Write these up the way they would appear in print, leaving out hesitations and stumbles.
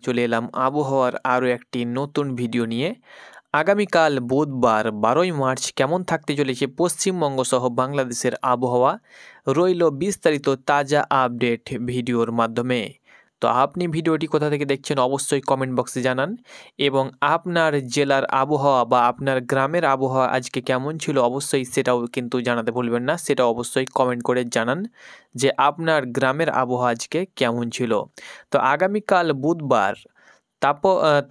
চলে এলাম আবহাওয়ার আরও একটি নতুন ভিডিও নিয়ে। আগামীকাল বুধবার 12ই মার্চ কেমন থাকতে চলেছে পশ্চিমবঙ্গ সহ বাংলাদেশের আবহাওয়া রইল বিস্তারিত তাজা আপডেট ভিডিওর মাধ্যমে। তো আপনি ভিডিওটি কোথা থেকে দেখছেন অবশ্যই কমেন্ট বক্সে জানান, এবং আপনার জেলার আবহাওয়া বা আপনার গ্রামের আবহাওয়া আজকে কেমন ছিল অবশ্যই সেটাও কিন্তু জানাতে ভুলবেন না। সেটা অবশ্যই কমেন্ট করে জানান যে আপনার গ্রামের আবহাওয়া আজকে কেমন ছিল। তো আগামীকাল বুধবার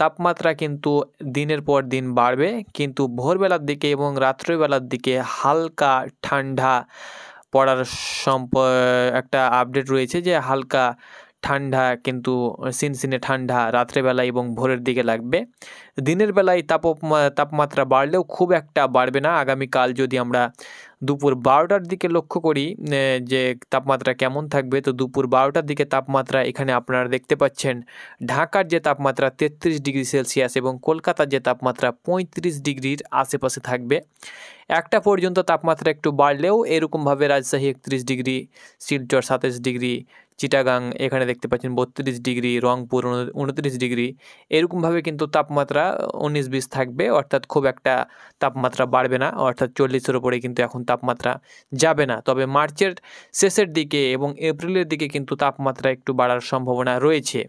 তাপমাত্রা কিন্তু দিনের পর দিন বাড়বে, কিন্তু ভোরবেলার দিকে এবং রাত্রিবেলার দিকে হালকা ঠান্ডা পড়ার একটা আপডেট রয়েছে, যে হালকা ঠান্ডা কিন্তু সিনসিনে ঠান্ডা রাত্রেবেলা এবং ভোরের দিকে লাগবে। দিনের বেলায় তাপমাত্রা বাড়লেও খুব একটা বাড়বে না। আগামীকাল যদি আমরা দুপুর 12টার দিকে লক্ষ্য করি যে তাপমাত্রা কেমন থাকবে, তো দুপুর 12টার দিকে তাপমাত্রা এখানে আপনারা দেখতে পাচ্ছেন ঢাকার যে তাপমাত্রা 33 ডিগ্রি সেলসিয়াস এবং কলকাতার যে তাপমাত্রা 35 ডিগ্রির আশেপাশে থাকবে। একটা পর্যন্ত তাপমাত্রা একটু বাড়লেও এরকমভাবে রাজশাহী 31 ডিগ্রি, শিলচর 27 ডিগ্রি, চিটাগাং এখানে দেখতে পাচ্ছেন 32 ডিগ্রি, রংপুর 29 ডিগ্রি, এরকমভাবে কিন্তু তাপমাত্রা 19-20 থাকবে। অর্থাৎ খুব একটা তাপমাত্রা বাড়বে না, অর্থাৎ 40-এর ওপরে কিন্তু এখন তাপমাত্রা যাবে না। তবে মার্চের শেষের দিকে এবং এপ্রিলের দিকে কিন্তু তাপমাত্রা একটু বাড়ার সম্ভাবনা রয়েছে।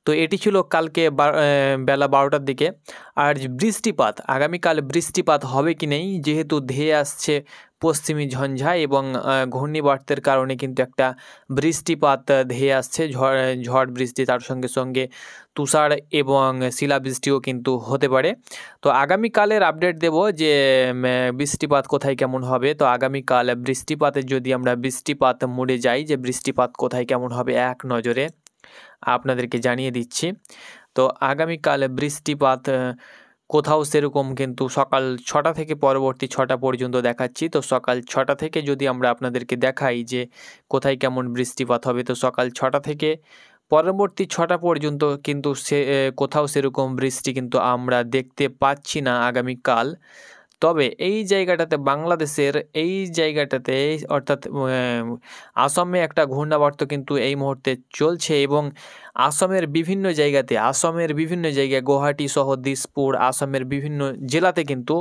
তো এটি ছিল কালকে বেলা 12টার দিকে। আর বৃষ্টিপাত, আগামীকাল বৃষ্টিপাত হবে কি নেই, যেহেতু ধেয়ে আসছে পশ্চিমী ঝঞ্ঝা এবং ঘূর্ণিবর্তের কারণে কিন্তু একটা বৃষ্টিপাত ধেয়ে আসছে, ঝড় বৃষ্টি, তার সঙ্গে সঙ্গে তুষার এবং শিলাবৃষ্টিও কিন্তু হতে পারে। তো আগামীকালের আপডেট দেব যে বৃষ্টিপাত কোথায় কেমন হবে। তো আগামীকাল বৃষ্টিপাতের যদি আমরা বৃষ্টিপাত মোডে যাই, যে বৃষ্টিপাত কোথায় কেমন হবে এক নজরে আপনাদেরকে জানিয়ে দিচ্ছি। তো আগামীকাল বৃষ্টিপাত কোথাও সেরকম কিন্তু সকাল 6টা থেকে পরবর্তী 6টা পর্যন্ত দেখাচ্ছি। তো সকাল 6টা থেকে যদি আমরা আপনাদেরকে দেখাই যে কোথায় কেমন বৃষ্টিপাত হবে, তো সকাল 6টা থেকে পরবর্তী 6টা পর্যন্ত কিন্তু কোথাও সেরকম বৃষ্টি কিন্তু আমরা দেখতে পাচ্ছি না আগামীকাল। তবে এই জায়গাটাতে বাংলাদেশের এই জায়গাটাতে অর্থাৎ আসামে একটা ঘূর্ণাবর্ত কিন্তু এই মুহূর্তে চলছে, এবং আসামের বিভিন্ন জায়গায় গুয়াহাটি সহ দিসপুর, আসামের বিভিন্ন জেলাতে কিন্তু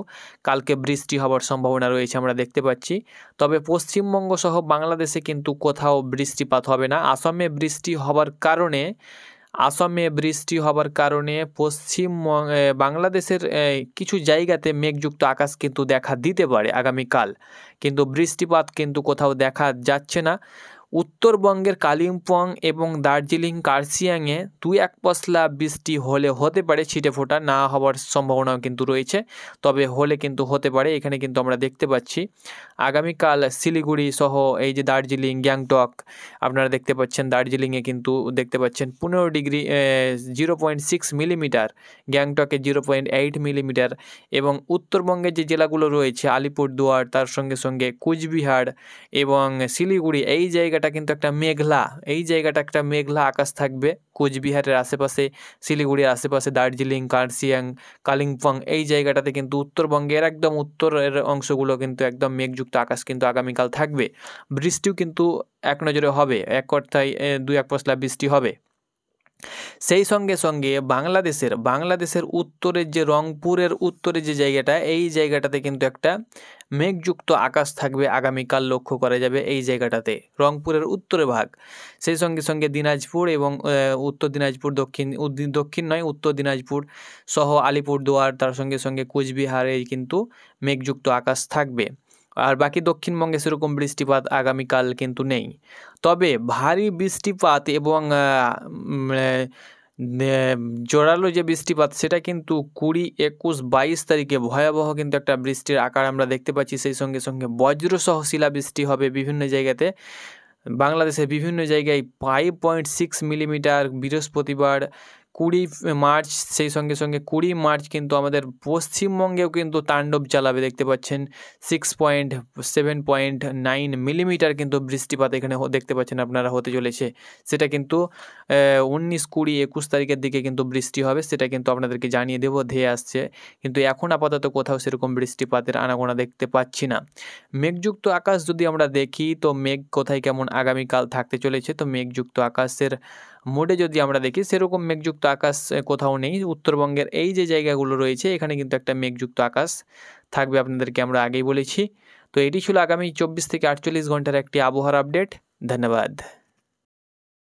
কালকে বৃষ্টি হওয়ার সম্ভাবনা রয়েছে আমরা দেখতে পাচ্ছি। তবে পশ্চিমবঙ্গ সহ বাংলাদেশে কিন্তু কোথাও বৃষ্টিপাত হবে না। আসামে বৃষ্টি হবার কারণে বাংলাদেশের কিছু জায়গাতে মেঘযুক্ত আকাশ কিন্তু দেখা দিতে পারে আগামীকাল, কিন্তু বৃষ্টিপাত কিন্তু কোথাও দেখা যাচ্ছে না। উত্তরবঙ্গের কালিম্পং এবং দার্জিলিং, কার্শিয়াংয়ে 2-1 পশলা বৃষ্টি হতে পারে, ছিটেফোঁটা না হওয়ার সম্ভাবনাও কিন্তু রয়েছে, তবে হলে কিন্তু হতে পারে। এখানে কিন্তু আমরা দেখতে পাচ্ছি আগামীকাল শিলিগুড়ি সহ এই যে দার্জিলিং, গ্যাংটক আপনারা দেখতে পাচ্ছেন, দার্জিলিংয়ে কিন্তু দেখতে পাচ্ছেন 15 ডিগ্রি 0.6 মিলিমিটার, গ্যাংটকে 0.8 মিলিমিটার, এবং উত্তরবঙ্গের যে জেলাগুলো রয়েছে আলিপুরদুয়ার, তার সঙ্গে সঙ্গে কুচবিহার এবং শিলিগুড়ি, এই জায়গাটা কিন্তু একটা মেঘলা আকাশ থাকবে কোচবিহারের আশেপাশে, শিলিগুড়ির আশেপাশে, দার্জিলিং, কার্শিয়াং, কালিম্পং এই জায়গাটাতে কিন্তু উত্তরবঙ্গের একদম উত্তরের অংশগুলো কিন্তু একদম মেঘযুক্ত আকাশ কিন্তু আগামীকাল থাকবে। বৃষ্টিও কিন্তু এক নজরে হবে, এক কথায় 2-1 পশলা বৃষ্টি হবে। সেই সঙ্গে সঙ্গে বাংলাদেশের উত্তরের যে রংপুরের উত্তরে যে জায়গাটা, এই জায়গাটাতে কিন্তু একটা মেঘযুক্ত আকাশ থাকবে আগামীকাল, লক্ষ্য করা যাবে এই জায়গাটাতে রংপুরের উত্তরে ভাগ। সেই সঙ্গে সঙ্গে দিনাজপুর এবং উত্তর দিনাজপুর, উত্তর দিনাজপুর সহ আলিপুরদুয়ার, তার সঙ্গে সঙ্গে কোচবিহারে কিন্তু মেঘযুক্ত আকাশ থাকবে। আর বাকি দক্ষিণবঙ্গে সেরকম বৃষ্টিপাত আগামীকাল কিন্তু নেই। তবে ভারী বৃষ্টিপাত এবং জোরালো যে বৃষ্টিপাত, সেটা কিন্তু 20, 21, 22 তারিখে ভয়াবহ কিন্তু একটা বৃষ্টির আকার আমরা দেখতে পাচ্ছি। সেই সঙ্গে সঙ্গে বজ্রসহ শিলাবৃষ্টি হবে বিভিন্ন জায়গাতে, বাংলাদেশের বিভিন্ন জায়গায় 5.6 মিলিমিটার বৃহস্পতিবার 20 মার্চ। সেই সঙ্গে সঙ্গে 20 মার্চ কিন্তু আমাদের পশ্চিমবঙ্গেও কিন্তু তাণ্ডব চালাবে, দেখতে পাচ্ছেন 7.9 মিলিমিটার কিন্তু বৃষ্টিপাত এখানে দেখতে পাচ্ছেন আপনারা হতে চলেছে। সেটা কিন্তু 19, 20, 21 তারিখের দিকে কিন্তু বৃষ্টি হবে, সেটা কিন্তু আপনাদেরকে জানিয়ে দেবো, ধেয়ে আসছে। কিন্তু এখন আপাতত কোথাও সেরকম বৃষ্টিপাতের আনাগোনা দেখতে পাচ্ছি না। মেঘযুক্ত আকাশ যদি আমরা দেখি, তো মেঘ কোথায় কেমন আগামীকাল থাকতে চলেছে, তো মেঘযুক্ত আকাশের মোডে যদি আমরা দেখি সেরকম মেঘযুক্ত আকাশ কোথাও নেই। উত্তরবঙ্গের এই যে জায়গাগুলো রয়েছে এখানে কিন্তু একটা মেঘযুক্ত আকাশ থাকবে, আপনাদেরকে আমরা আগেই বলেছি। তো এটি ছিল আগামী 24 থেকে 48 ঘন্টার একটি আবহাওয়ার আপডেট। ধন্যবাদ।